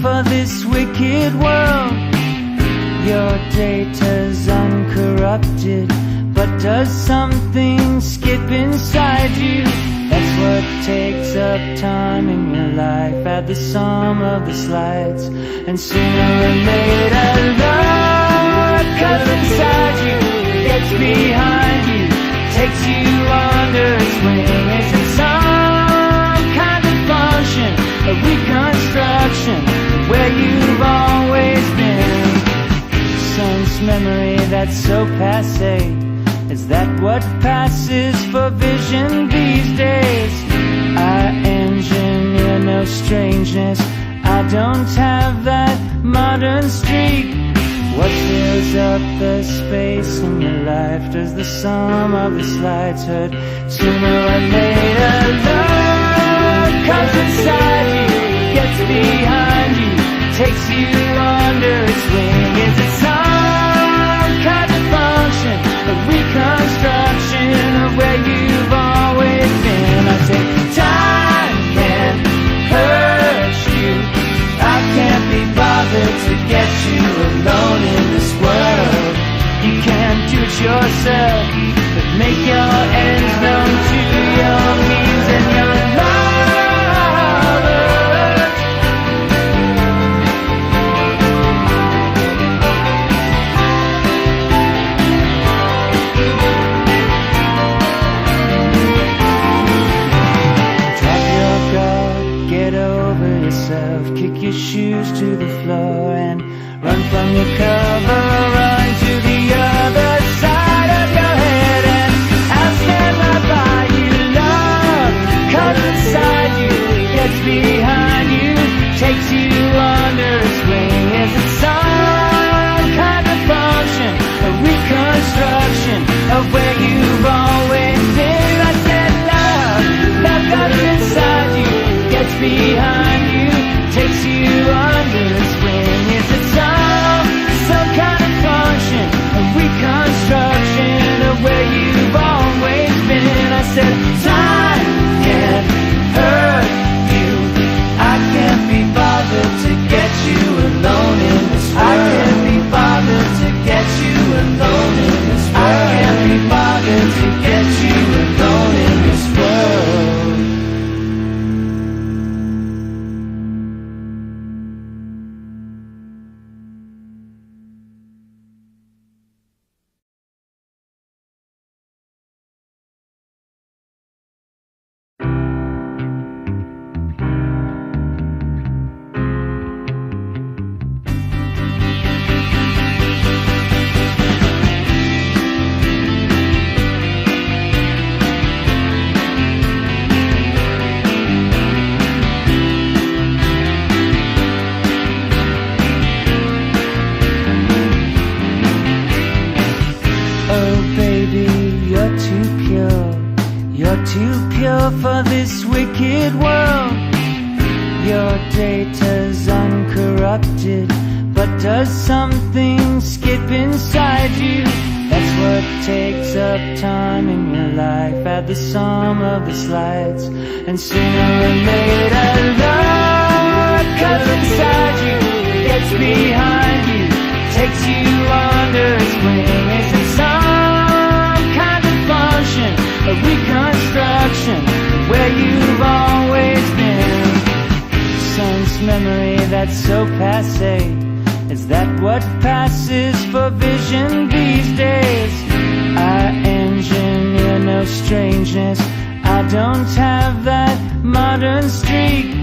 for this wicked world. Your data's uncorrupted, but does something skip inside you? That's what takes up time in your life. Add the sum of the slides, and sooner or later love comes inside you, gets behind you, takes you under its wing. Is it some kind of function, a reconstruction of where you've always been? Sense memory that's so passé, is that what passes for vision these days? I engineer no strangeness, I don't have that modern streak. What fills up the space in your life? Does the sum of the slides hurt? Sooner or later love comes inside you, gets behind you, takes you under its wing. Is it some kind of function, a reconstruction of where you've always been? I say time can hurt you, I can't be bothered to get you alone in this world. You can't do it yourself, but make your ends known to your means and your lovers. Drop your guard, get over yourself, kick your shoes to the floor and run from your cover, run to the other side of your head, and I'll stand right by you. Love comes inside you, gets behind you, takes you under its wing. Is it some kind of function, a reconstruction of where you've always been? I said love comes inside you, gets behind you, takes you under its wing. Is it some kind of function, a reconstruction of where you've always been? I said time can hurt you, I can't be bothered to get you alone in this world. I can't be bothered to get you alone in this world. I can't be bothered to get you alone in this world. For this wicked world, your data's uncorrupted, but does something skip inside you? That's what takes up time in your life. Add the sum of the slides, and sooner or later love comes inside you, gets behind you, takes you under its wing. Is it some kind of function, a reconstruction of where you've always been? Sense memory that's so passé, is that what passes for vision these days? I engineer no strangeness, I don't have that modern streak.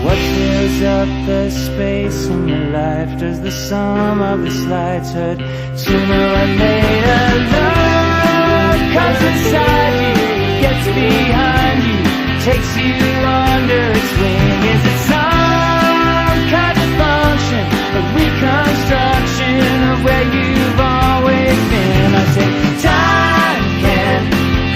What fills up the space in your life? Does the sum of the slides hurt? Sooner or later love comes inside you, gets behind you, takes you under its wing. Is it some kind of function, a reconstruction of where you've always been? I say time can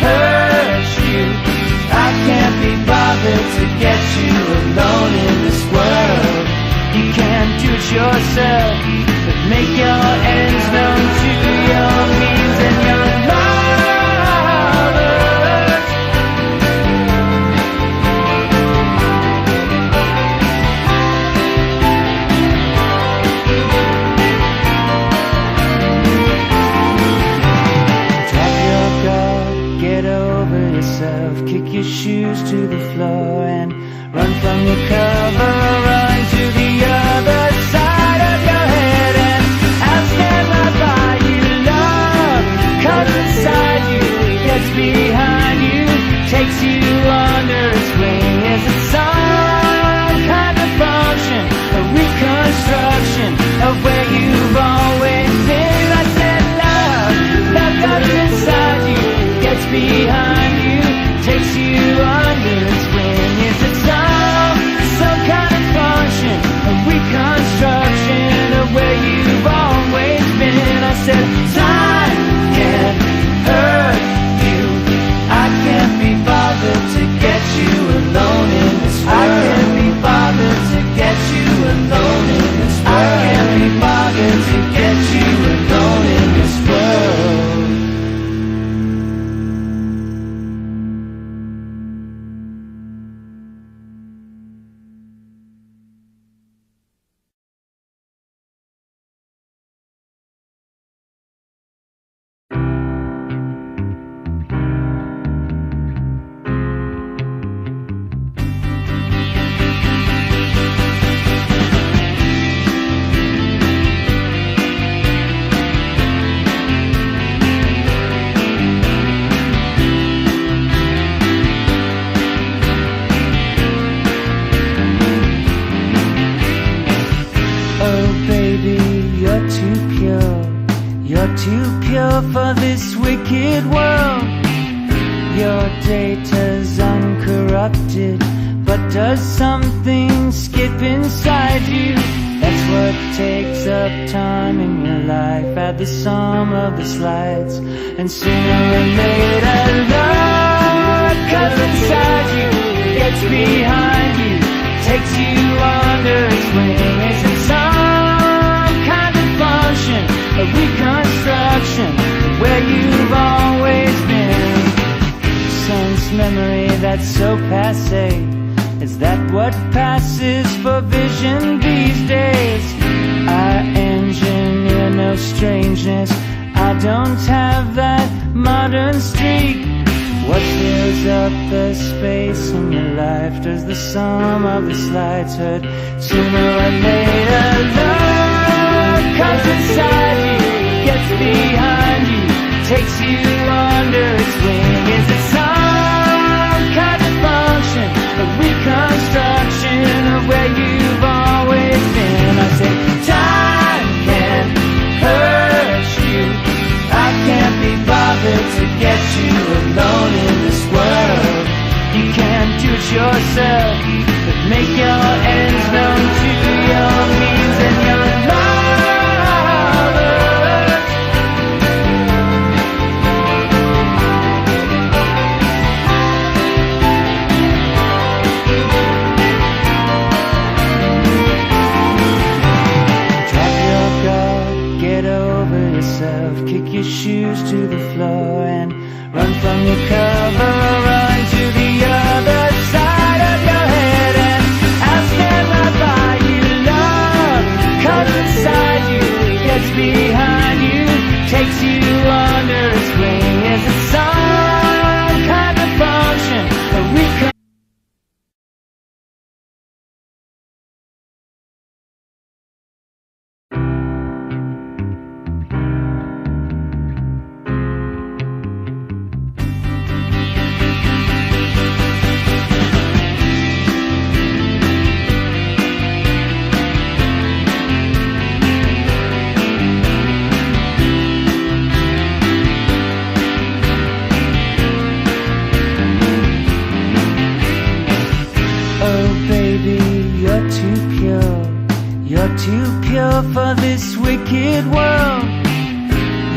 hurt you, I can't be bothered to get you alone in this world. You can't do it yourself, but make your ends known to your means and your lovers. alone in this world. I can't be bothered to get you alone in this world. You're too pure for this wicked world. Your data's uncorrupted, but does something skip inside you? That's what takes up time in your life. Add the sum of the slides, and sooner or later love comes inside you, gets behind you, takes you under its wing. Is it some kind of function, a reconstruction where you've always been? Sense memory that's so passé, is that what passes for vision these days? I engineer no strangeness, I don't have that modern streak. What fills up the space in your life? Does the sum of the slides hurt? Sooner or later love comes inside you, gets behind you, takes you under its wing. Is it some kind of function, a reconstruction of where you've always been? I say time can hurt you, I can't be bothered to get you alone in this world. You can't do it yourself, but make your ends known to your means and your lovers. Drop your guard, get over yourself, kick your shoes to the floor and run from your cover, run to the other side of your head, and I'll stand right by you. Love comes inside you, gets behind you, takes you under its wing. Is it some kind of function, a recon? You're too pure for this wicked world.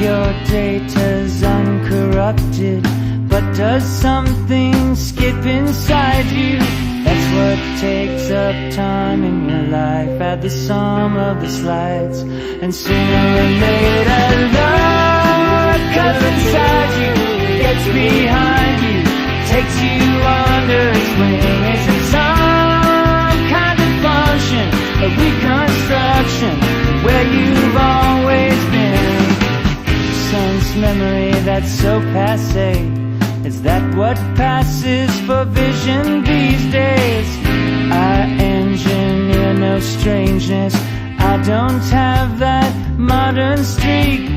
Your data's uncorrupted, but does something skip inside you? That's what takes up time in your life. Add the sum of the slides, and sooner or later love comes inside you, gets behind you, takes you under its wing. Is it some kind of function, a reconstruction where you've always been? Sense memory that's so passé, is that what passes for vision these days? I engineer no strangeness, I don't have that modern streak.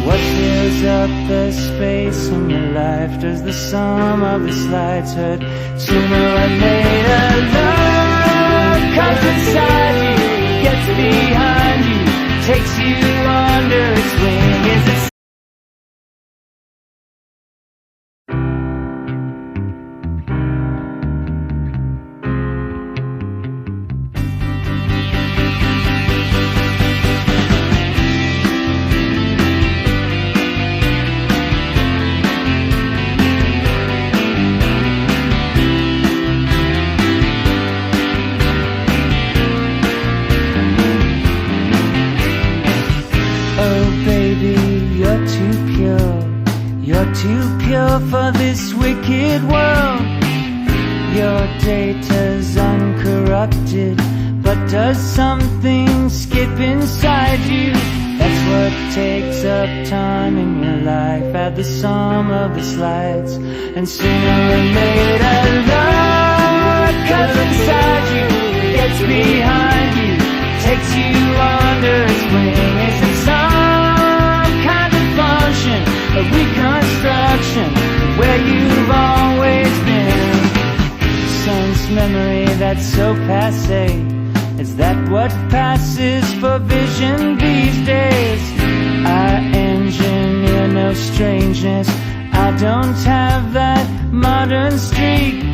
What fills up the space in your life? Does the sum of the slides hurt? Sooner or later love comes inside you, gets behind you, takes you under its wing. Is it You're too pure for this wicked world. Your data's uncorrupted, but does something skip inside you? That's what takes up time in your life. Add the sum of the slides, and sooner or later love comes inside you, gets behind you, takes you under its wing. Is it some kind of function, a reconstruction of where you've always been? Sense memory that's so passé, is that what passes for vision these days? I engineer no strangeness, I don't have that modern streak.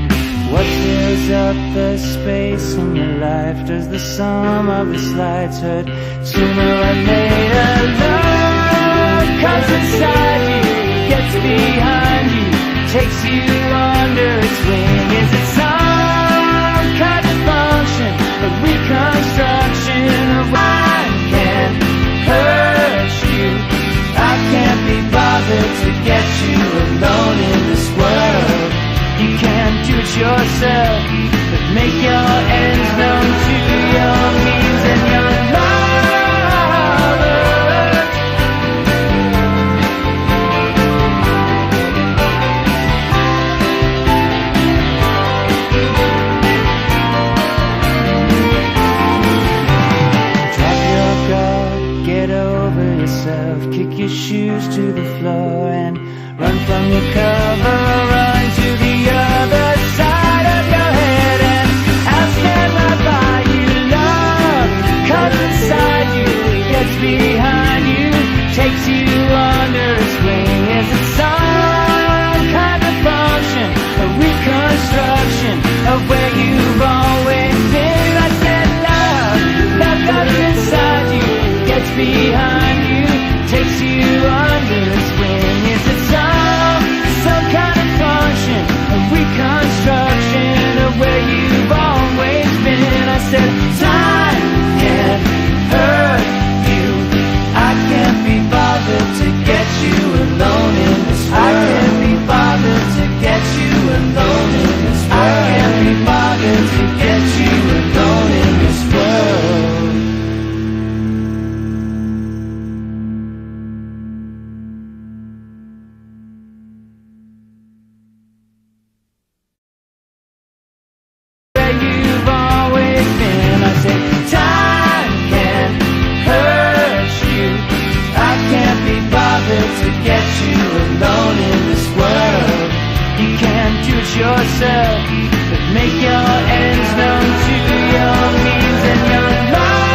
What fills up the space in your life? Does the sum of the slides hurt? Sooner or later love comes inside you, gets behind you, takes you under its wing. Is it some kind of function, a reconstruction of I can't hurt you? I can't be bothered to get you alone in this world. You can't do it yourself, but make your ends known to your means and your lovers. Drop your guard, get over yourself, kick your shoes to the floor and run from your cover, run to the other side of your head, and I'll stand right by you. Love comes inside you, gets behind you, takes you under its wing. Is it some kind of function, a reconstruction of where you've always been? I said love comes inside you, gets behind you, takes you under its wing. Is it some kind of function, a reconstruction of where you've always been? I said time can't hurt you, I can't be bothered to get you alone in this world. I can't be bothered to get you alone in this world. I can't be bothered to get you alone in this world. Yourself, but make your ends known to your means and your lovers.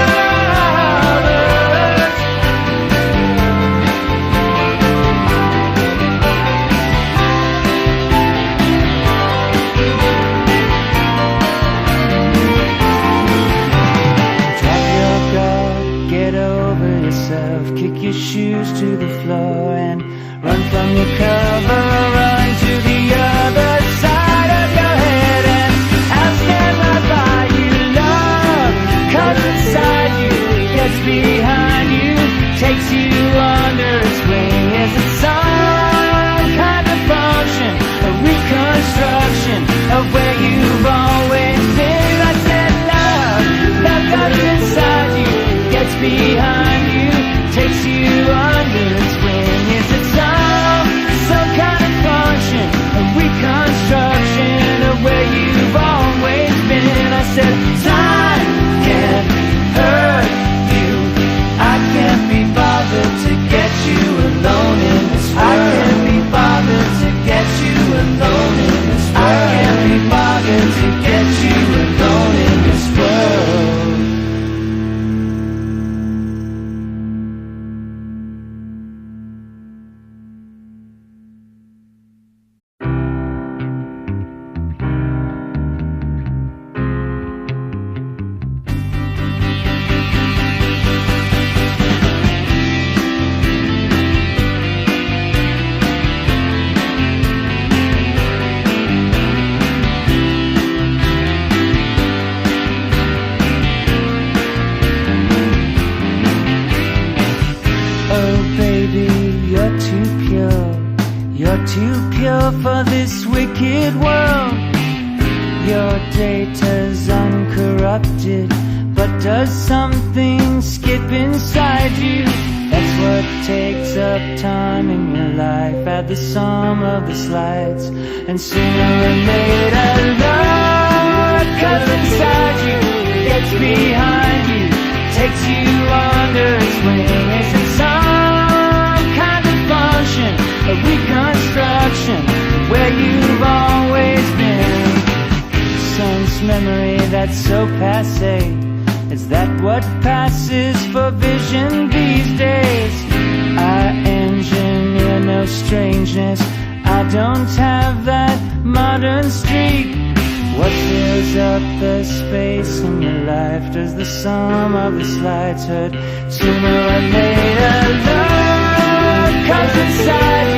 Drop your guard, get over yourself, kick your shoes to the floor and run from your cover, run to the other side of your head, and I'll stand right by you. Love comes inside you, gets behind you, takes you under its wing. Is it some kind of function, a reconstruction of where you've always been? I said love comes inside you, gets behind you, takes you under its wing. Is it some kind of for this wicked world. Your data's uncorrupted, but does something skip inside you? That's what takes up time in your life. Add the sum of the slides, and sooner or later love comes inside you, gets behind you, takes you under its wing. Is it some kind of function, a reconstruction where you've always been? Sense memory that's so passé, is that what passes for vision these days? I engineer no strangeness, I don't have that modern streak. What fills up the space in your life? Does the sum of the slides hurt? Sooner or later love comes inside